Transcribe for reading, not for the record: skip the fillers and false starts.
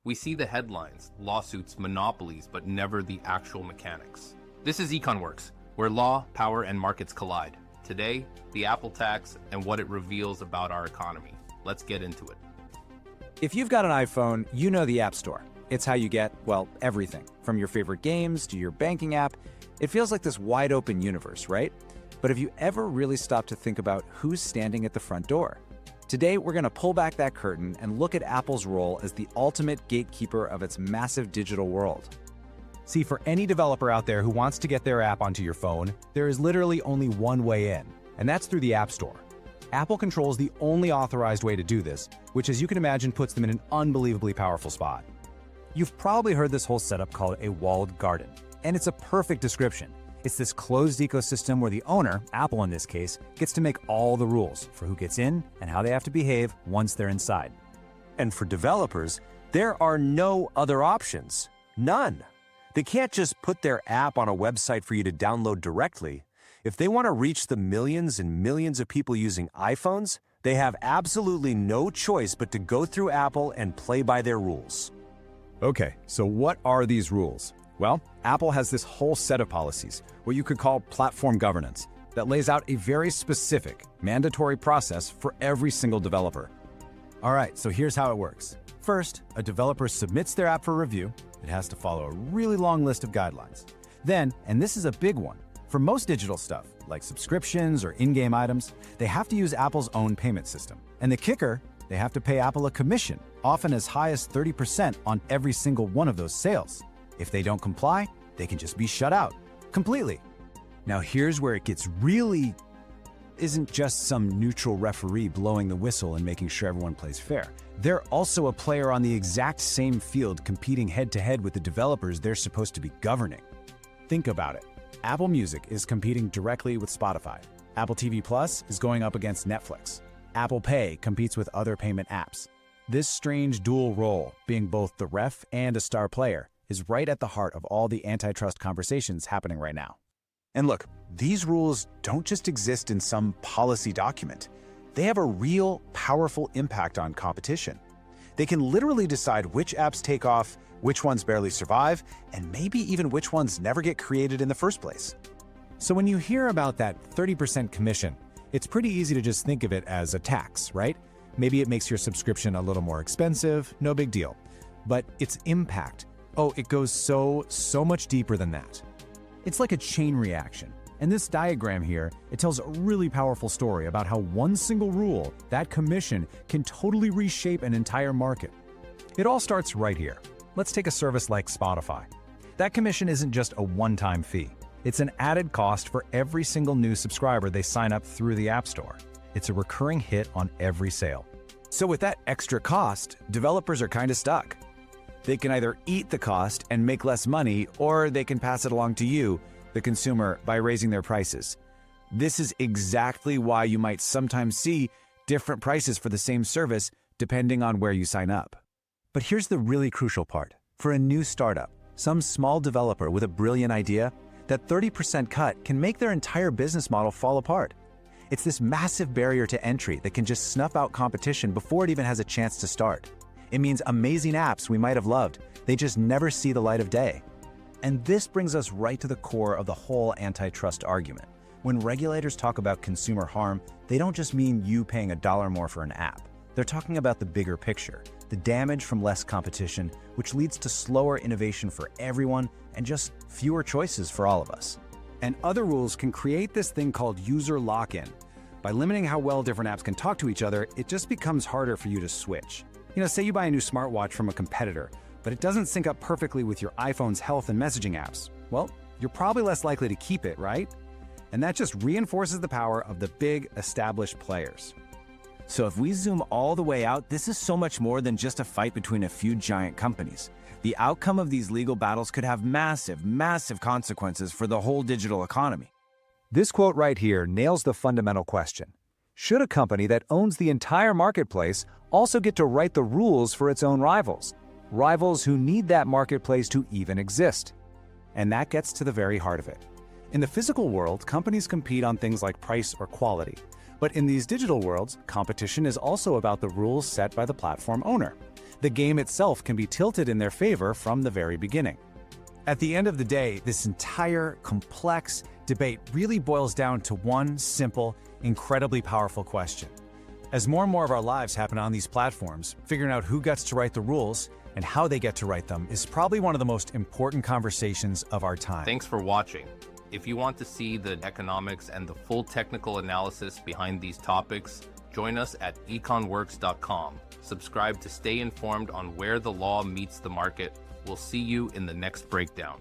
We see the headlines, lawsuits, monopolies, but never the actual mechanics. This is EconWorks, where law, power, and markets collide. Today, the Apple tax and what it reveals about our economy. Let's get into it. If you've got an iPhone, you know the App Store. It's how you get, well, everything. From your favorite games to your banking app. It feels like this wide open universe, right? But have you ever really stopped to think about who's standing at the front door? Today, we're going to pull back that curtain and look at Apple's role as the ultimate gatekeeper of its massive digital world. See, for any developer out there who wants to get their app onto your phone, there is literally only one way in, and that's through the App Store. Apple controls the only authorized way to do this, which, as you can imagine, puts them in an unbelievably powerful spot. You've probably heard this whole setup called a walled garden, and it's a perfect description. It's this closed ecosystem where the owner, Apple in this case, gets to make all the rules for who gets in and how they have to behave once they're inside. And for developers, there are no other options. None. They can't just put their app on a website for you to download directly. If they want to reach the millions and millions of people using iPhones, they have absolutely no choice but to go through Apple and play by their rules. Okay, so what are these rules? Well, Apple has this whole set of policies, what you could call platform governance, that lays out a very specific, mandatory process for every single developer. All right, so here's how it works. First, a developer submits their app for review. It has to follow a really long list of guidelines. Then, and this is a big one, for most digital stuff, like subscriptions or in-game items, they have to use Apple's own payment system. And the kicker, they have to pay Apple a commission, often as high as 30% on every single one of those sales. If they don't comply, they can just be shut out completely. Now here's where it gets really isn't just some neutral referee blowing the whistle and making sure everyone plays fair. They're also a player on the exact same field competing head-to-head with the developers they're supposed to be governing. Think about it. Apple Music is competing directly with Spotify. Apple TV Plus is going up against Netflix. Apple Pay competes with other payment apps. This strange dual role, being both the ref and a star player, is right at the heart of all the antitrust conversations happening right now. And look, these rules don't just exist in some policy document. They have a real, powerful impact on competition. They can literally decide which apps take off, which ones barely survive, and maybe even which ones never get created in the first place. So when you hear about that 30% commission, it's pretty easy to just think of it as a tax, right? Maybe it makes your subscription a little more expensive, no big deal. But its impact, it goes so much deeper than that. It's like a chain reaction. And this diagram here, it tells a really powerful story about how one single rule, that commission, can totally reshape an entire market. It all starts right here. Let's take a service like Spotify. That commission isn't just a one-time fee. It's an added cost for every single new subscriber they sign up through the App Store. It's a recurring hit on every sale. So with that extra cost, developers are kind of stuck. They can either eat the cost and make less money, or they can pass it along to you, the consumer, by raising their prices. This is exactly why you might sometimes see different prices for the same service depending on where you sign up. But here's the really crucial part. For a new startup, some small developer with a brilliant idea, that 30% cut can make their entire business model fall apart. It's this massive barrier to entry that can just snuff out competition before it even has a chance to start. It means amazing apps we might have loved, they just never see the light of day. And this brings us right to the core of the whole antitrust argument. When regulators talk about consumer harm, they don't just mean you paying $1 more for an app. They're talking about the bigger picture, the damage from less competition, which leads to slower innovation for everyone and just fewer choices for all of us. And other rules can create this thing called user lock-in. By limiting how well different apps can talk to each other, it just becomes harder for you to switch. Say you buy a new smartwatch from a competitor, but it doesn't sync up perfectly with your iPhone's health and messaging apps. Well, you're probably less likely to keep it, right? And that just reinforces the power of the big, established players. So if we zoom all the way out, this is so much more than just a fight between a few giant companies. The outcome of these legal battles could have massive consequences for the whole digital economy. This quote right here nails the fundamental question. Should a company that owns the entire marketplace also get to write the rules for its own rivals? Rivals who need that marketplace to even exist. And that gets to the very heart of it. In the physical world, companies compete on things like price or quality. But in these digital worlds, competition is also about the rules set by the platform owner. the game itself can be tilted in their favor from the very beginning. At the end of the day, this entire complex debate really boils down to one simple, incredibly powerful question. As more and more of our lives happen on these platforms, figuring out who gets to write the rules and how they get to write them is probably one of the most important conversations of our time. Thanks for watching. If you want to see the economics and the full technical analysis behind these topics, join us at econworks.com. Subscribe to stay informed on where the law meets the market. We'll see you in the next breakdown.